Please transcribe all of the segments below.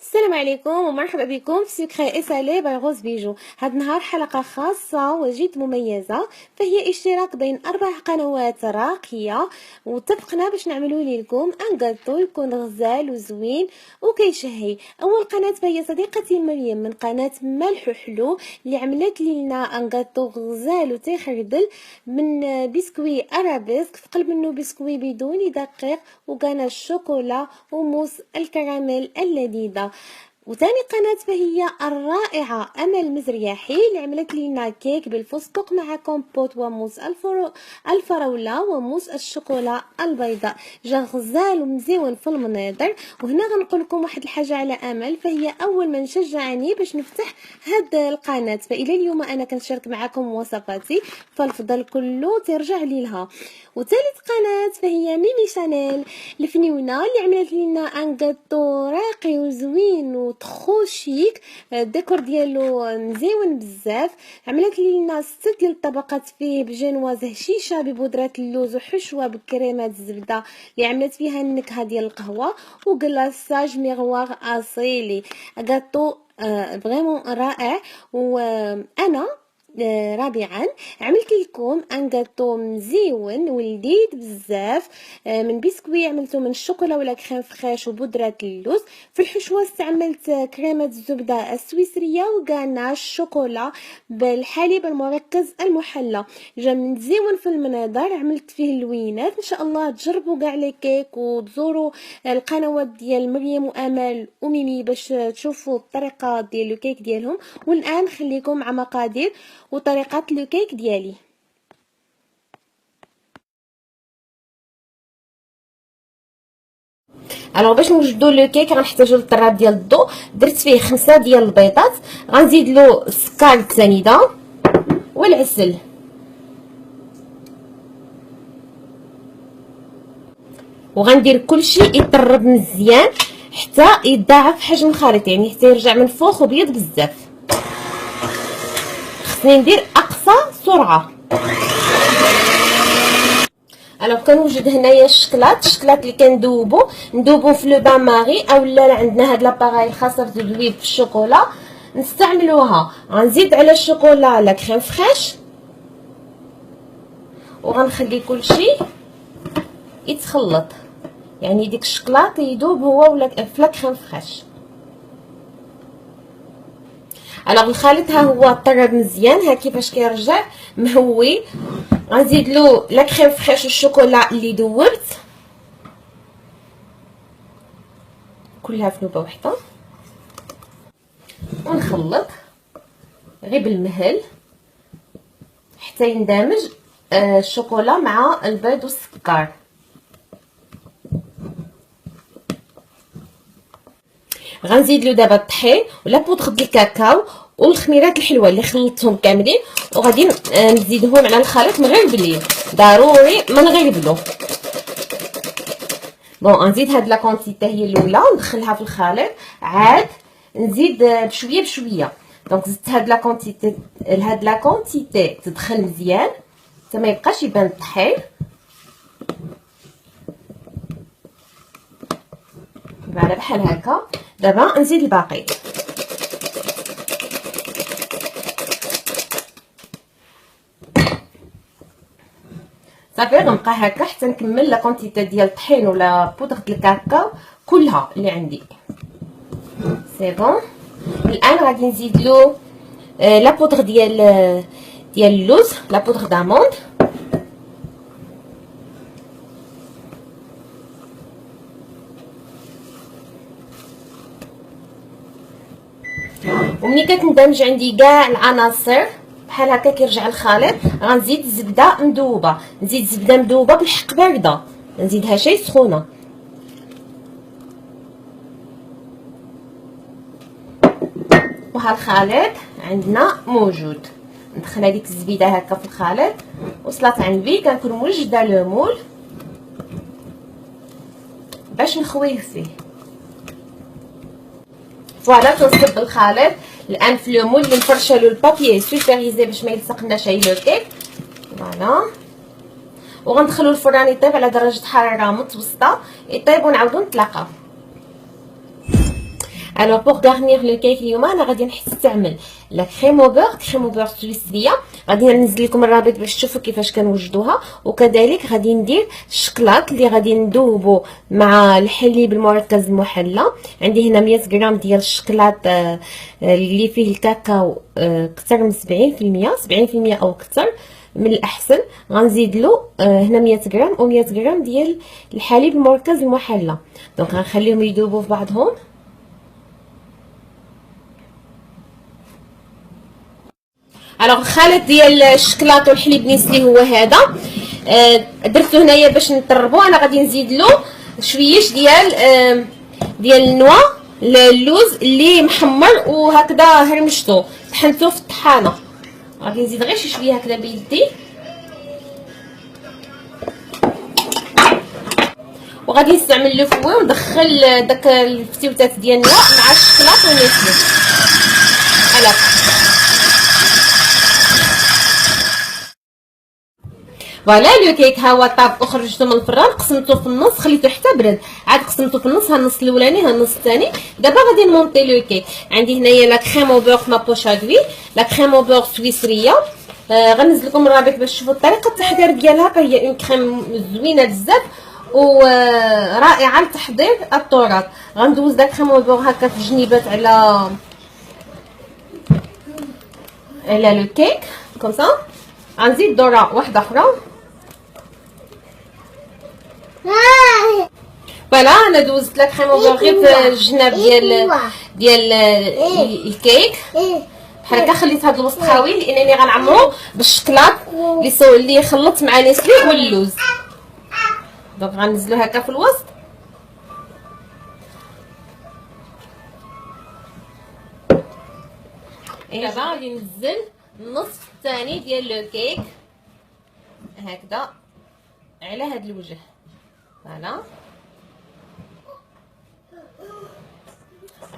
السلام عليكم ومرحبا بكم في سكري اسالي باي غوز بيجو. هاد النهار حلقه خاصه وجد مميزه، فهي اشتراك بين 4 قنوات راقيه، واتفقنا باش نعملوا لكم ان غاتو يكون غزال وزوين وكيشهي. اول قناه فهي صديقتي مريم من قناه ملح حلو اللي عملت لنا ان غاتو غزال وتيخردل من بسكوي ارابيسك، في قلب منه بسكوي بدون دقيق وكان الشوكولا وموس الكراميل اللذيذه. وثاني قناة فهي الرائعة أمل مزرياحي اللي عملت لنا كيك بالفستق مع كومبوت وموس الفراولة وموس الشوكولا البيضاء، جا غزال ومزيون في المناظر. وهنا غنقول لكم واحد الحاجة على أمل، فهي أول من شجعني باش نفتح هاد القناة، فإلى اليوم أنا كنشارك معكم وصفاتي، فالفضل كله ترجع ليها. وثالث قناة فهي ميمي شانيل الفنيونة اللي عملت لنا ان غاتو راقي وزوين وتخو شيك، الديكور ديالو مزيون بزاف. عملت لنا 6 ديال الطبقات فيه بجنواز هشيشه ببودره اللوز وحشوه بكريمه الزبده اللي عملت فيها النكهه ديال القهوه وكلاصاج ميغوار اصيلي. غاتو فريمون رائع. وانا رابعا عملت لكم ان غاتو مزيون ولذيذ بزاف، من بسكوي عملته من الشوكولا ولا كريم فريش وبودره اللوز. في الحشوه استعملت كريمه الزبده السويسريه وغاناش شوكولا بالحليب المركز المحلى، جا مزيون في المناظر. عملت فيه اللوينات. ان شاء الله تجربوا كاع لي كيك وتزوروا القنوات ديال مريم وامل وميمي باش تشوفوا الطريقه ديال لو كيك ديالهم. والان خليكم مع مقادير وطريقه لو كيك ديالي. الوغ باش نوجدوا لو كيك غنحتاجوا للطراب ديال الضو. درت فيه 5 ديال البيضات، غنزيد له السكر السنيده والعسل، وغندير كلشي يطرب مزيان حتى يتضاعف حجم الخليط، يعني حتى يرجع منفوخ وبيض بزاف. خصني ندير اقصى سرعه. الوغ كنوجد هنايا الشكلاط اللي ندوبو في لو بان ماري، اولا عندنا هاد لاباراي خاصه تذوب في الشوكولا نستعملوها. غنزيد على الشوكولا لا كريم فريش وغنخلي كلشي يتخلط، يعني ديك الشكلاط يذوب هو ولا في لا كريم فريش. الوغ الخليط ها هو طرب مزيان، ها كيفاش كيرجع مهوي. غنزيد له لا كريم فريش والشوكولا اللي ذوبت كلها في نوبه وحده، ونخلط غير بالمهل حتى يندمج الشوكولا مع البيض والسكر. غنزيد له دابا الطحين ولا بودره ديال الكاكاو والخميرات الحلوه اللي خلطتهم كاملين، وغادي نزيدهم على الخليط مغربلين، ضروري ما نغربلو. بون غنزيد هاد لا كونتيتي هي الاولى وندخلها في الخليط، عاد نزيد بشويه بشويه. دونك زدت هاد لا كونتيتي تدخل مزيان حتى ما يبقاش يبان الطحين. على بحال هكا. دابا نزيد الباقي. صافي غنبقى هكا حتى نكمل لا كونتيتي ديال الطحين ولا بودره الكاكاو كلها اللي عندي. سي بون. الان غادي نزيد له لا بودره ديال اللوز، لا بودره داموند، وملي كتندمج عندي كاع العناصر بحال هكا كيرجع الخليط، غنزيد الزبده مذوبه. نزيد زبده مذوبه بالحق بارده، نزيدها شي سخونه. وها الخليط عندنا موجود. ندخل هذيك الزبيده هكا في الخليط، وصلت عندي كنكون موجده لو مول باش نخويه فيه. فوالا كنصب الخليط الان في لو مول اللي مفرشه له البابيي سولفيريزي باش ما يلصقناش اي لو كيك. فوالا وغندخلو الفران يطيب على درجه حراره متوسطه، يطيب ونعاودو نتلاقاو. الوغ بوغ غارنيغ لو كيك اليوم انا غادي نستعمل لا كريم او بور سويسريه. غادي ننزل لكم الرابط باش تشوفوا كيفاش كنوجدوها، وكذلك غادي ندير الشكلاط اللي غادي ندوبو مع الحليب المركز المحلى. عندي هنا 100 غرام ديال الشكلاط اللي فيه الكاكاو اكثر من 70% او اكثر من الاحسن. غنزيد له هنا 100 غرام و 100 غرام ديال الحليب المركز المحلى. دونك غنخليهم يذوبوا في بعضهم. الوغ الخليط ديال الشكلاط والحليب نيسلي هو هذا. درتو هنايا باش نطربو. انا غادي نزيد له شويش ديال النوا اللوز اللي محمر وهكذا هرمشتو طحنتو في الطحانه. غادي نزيد غير شويه هكذا بيدي، وغادي نستعمل لو فوي وندخل داك الفتيوتات ديال النوا مع الشكلاط والنيسلي. فوالا لو كيك ها هو طاب وخرجته من الفران، قسمته في النص خليته حتى برد، عاد قسمته في النص، ها النص الاولاني ها النص الثاني. دابا غادي نمونطي لو كيك. عندي هنايا لا كريم او بور ما بوشادوي، لا كريم او بور سويسريه. غنزل لكم الرابط باش تشوفوا طريقه التحضير ديالها. فهي اون كريم زوينه بزاف ورائعه لتحضير التورت. غندوز داك كريم او بور هكا في الجنيبات على لو كيك كوم سا. غنزيد ذره واحده اخرى. فوالا انا دوزت لا كريم او بور غير في الجناب ديال الكيك بحال هكا. خليت هذا الوسط خاوي لانني غنعمرو بالشكلاط اللي خلطت مع نيسلي واللوز. دونك غنزلو هكا في الوسط. دابا غادي ننزل النصف الثاني ديال لو كيك هكذا على هذا الوجه. فوالا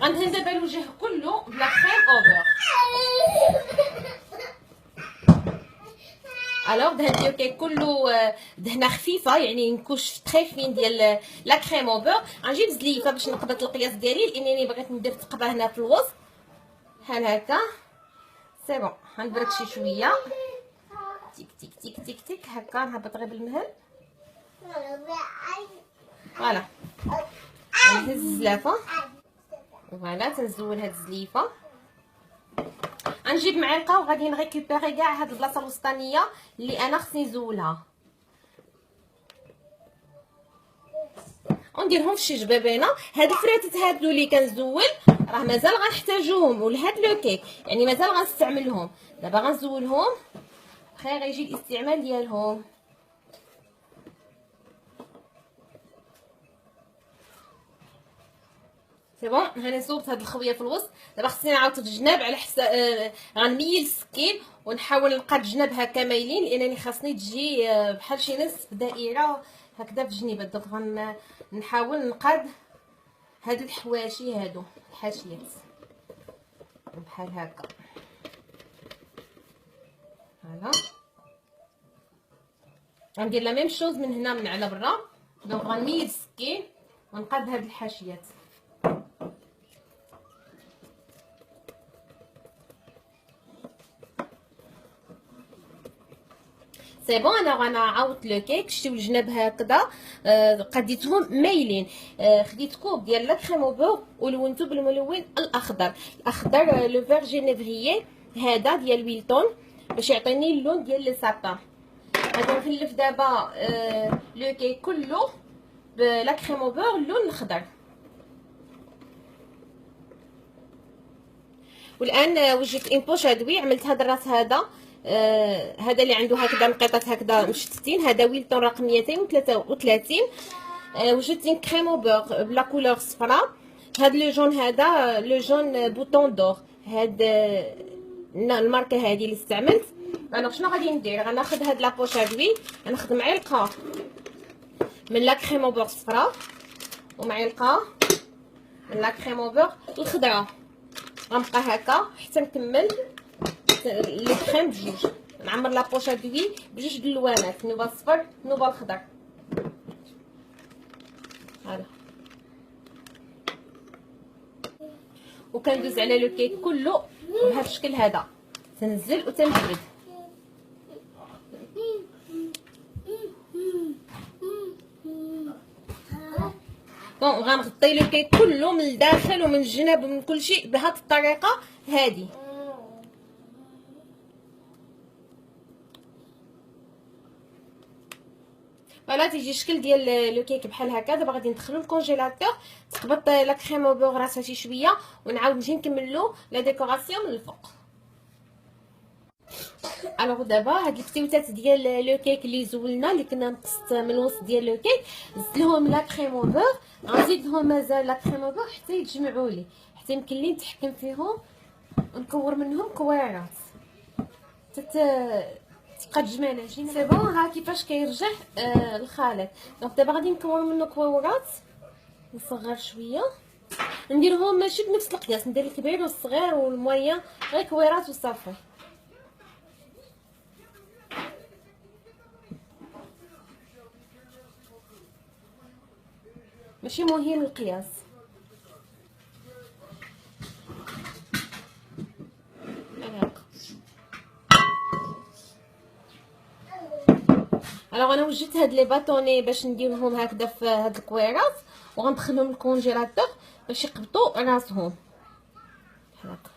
غندهن دابا الوجه كله بلا كريم او بور. الوغ دهنت لو كيك كله دهنه خفيفه، يعني نكوش تري فين ديال لا كريم او بور. غنجيب زليفه باش نقبط القياس ديالي لانني بغيت ندير تقبه هنا في الوسط بحال هكا. سي بون غنبرك شويه تيك تيك تيك تيك تيك هكا. نهبط غير بالمهل. فوالا نهز الزلافه. فوالا تنزول هاد الزليفه. غنجيب معلقه وغادي نريكوبيري كاع هاد البلاصه الوسطانيه اللي انا خصني نزولها ونديرهم في شي جبابينه. هاد الفراتات هادو اللي كنزول راه مازال غنحتاجوهم ولهاد لو كيك، يعني مازال غنستعملهم. دابا غنزولهم خير غيجي الاستعمال ديالهم. سي بون هاني صوبت هاد الخويه في الوسط. دابا خصني نعاود الجناب على حساب غنميل السكين ونحاول نقاد الجناب هكا مايلين لانني خاصني تجي بحال شي نصف دائره هكذا في الجنيبات. دونك غنحاول نقاد هاد الحواشي هادو الحاشيات بحال هكا. فوالا غندير لا ميم شوز من هنا من على برا. دونك غنميل السكين ونقاد هاد الحاشيات. سي بون انا غنعاود لو كيك. شتيو الجناب هكذا قديتهم مايلين. خديت كوب ديال لا كريم او بور ولونتو بالملون الاخضر لو فير جينيفريي هذا ديال ويلتون باش يعطيني اللون ديال لي سابان. غادي نغلف دابا لو كيك كله بلا كريم او بور اللون الاخضر. والان وجدت ان بوش ادوي. عملت هذا الراس هذا اللي عنده هكذا نقيطات هكذا مشتتين. هذا ويلتون رقم 233. وجدت كريم او بور بلا كولور صفراء. هذا لو جون هذا لو جون بوطون دور. هاد الماركه هذه اللي استعملت. انا شنو غادي ندير؟ غناخذ هاد لابوش ادوي. غناخذ معلقه من لا كريم او بور صفراء ومعلقه من لا كريم او بور الخضراء. غنبقى هكا حتى نكمل لي كريم بجوج. نعمر لابوش ادوي بجوج د اللوانات، نوبه الصفر نوبه الخضر. هذا وكندوز على لو كيك كله بهذا الشكل هذا، تنزل وتنجبد. دونك غنغطي لو كيك كله من الداخل ومن الجناب ومن كل شيء بهذه الطريقه هذه. فوالا تيجي الشكل ديال لو كيك بحال هكا. دابا غادي ندخلو الكونجيلاتور، تقبط لا كريم او بوغ راسها شي شويه، ونعاود نجي نكملو لا ديكوراسيون من الفوق. الوغ دابا هاد الفتوتات ديال لو كيك اللي زولنا اللي كنا نقصت من الوسط ديال لو كيك، زدت لهم لا كريم او بوغ، غنزيد لهم مازال لا كريم او بوغ حتى يتجمعوا لي، حتى يمكن لي نتحكم فيهم ونكور منهم كويرات تبقى تجمع العجينه. سي بون، ها كيفاش كيرجع الخليط. دونك دابا غادي نكور منه كويرات، نصغر شويه، نديرهم ماشي بنفس القياس، ندير الكبير والصغير والمويان، غير كويرات وصافي. ماشي مهم القياس. الوغ انا وجدت هاد لي باطوني باش نديرهم هكذا في هاد الكويرات، وغندخلهم الكونجيلاتور باش يقبطوا راسهم بحال هكا.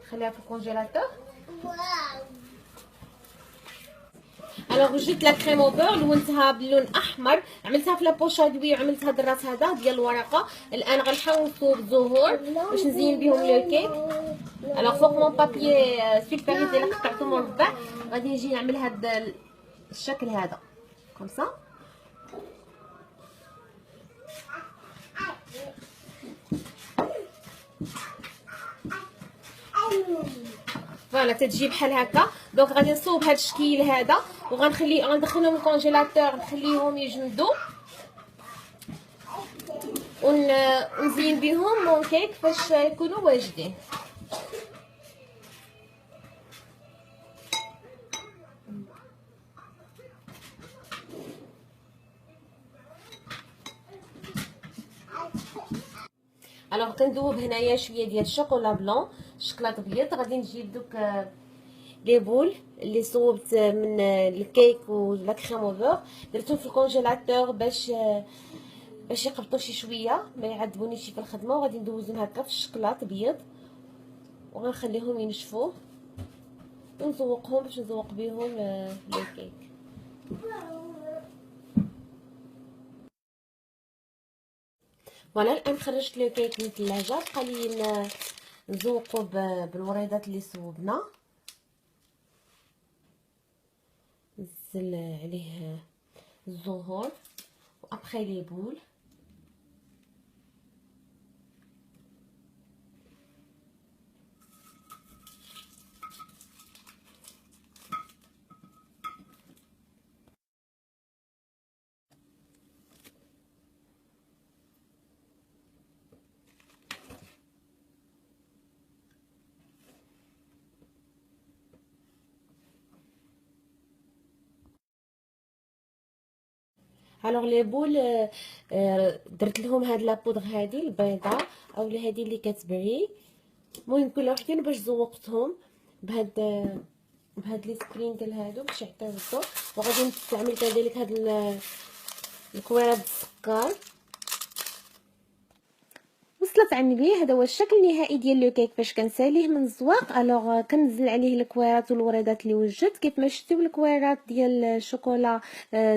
نخليها في الكونجيلاتور. الوغ وجدت لا كريم او بور، لونتها باللون احمر، عملتها في لابوشا دوي، وعملت هاد الراس هذا ديال الورقه. الان غنحوطو بالزهور باش نزين بهم لو كيك. الوغ فوق مون بابيي سولفاريزي اللي قطعته مربع، غادي نجي نعمل هاد الشكل هذا كومسا. فوالا تتجي بحال هكا. دونك غادي نصوب هاد الشكل هذا، غندخلهم الكونجيلاتور نخليهم يجمدوا، ونزين بهم مون كيك فاش يكونوا واجدين. الوغ كندوب هنايا شويه ديال الشوكولا بلون، الشوكولاط ابيض. غادي نجيب دوك لي بول اللي صوبت من الكيك ولا كريم او بور، درتهم في الكونجيلاتور باش يقبطوا شي شويه، ما يعذبونيش في الخدمه. وغادي ندوزهم هكا في الشوكولاط ابيض، وغنخليهم ينشفوا ونزوقهم باش نزوق بهم لو كيك. فوالا الان خرجت لو كيك من الثلاجه، بقى لي نزوقو بالوريضات اللي صوبنا. نزل عليه الزهور وابخي لي بول. الوغ لي بول درت لهم هاد لابودغ هادي البيضاء اولا هادي اللي كتبري، المهم كل وحدين باش زوقتهم بهاد لي سبرينكل هادو باش يعطيو الضوء. وغادي نستعمل كذلك هاد الكويرات بالسكر. وصلت عندي هذا هو الشكل النهائي ديال لو كيك فاش كنساليه من الزواق. الوغ كنزل عليه الكويرات والوريضات اللي وجدت. كيف ما شفتوا الكويرات ديال الشوكولا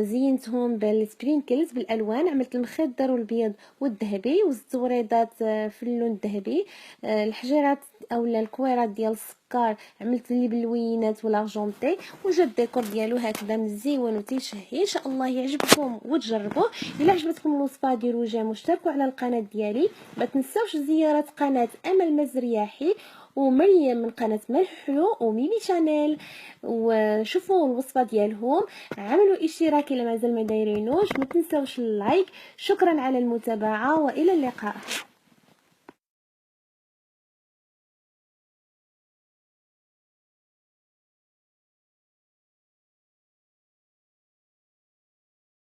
زينتهم بالسبرينكلز بالالوان، عملت المخضر والابيض والذهبي، وزدت وريضات في اللون الذهبي. الحجيرات اولا الكويرات ديال السكر عملت اللي باللوينات والارجونتي، وجا الديكور ديالو هكذا مزيون وتيشهي. ان شاء الله يعجبكم وتجربوه. الا عجبتكم الوصفه ديروا جيم واشتركوا على القناه ديالي. ما تنساوش زياره قناه امل مزرياحي ومريم من قناه ملح حلو وميمي شانيل، وشوفوا الوصفه ديالهم. عملوا اشتراك الا مازال ما دايرينوش. ما تنساوش اللايك. شكرا على المتابعه والى اللقاء.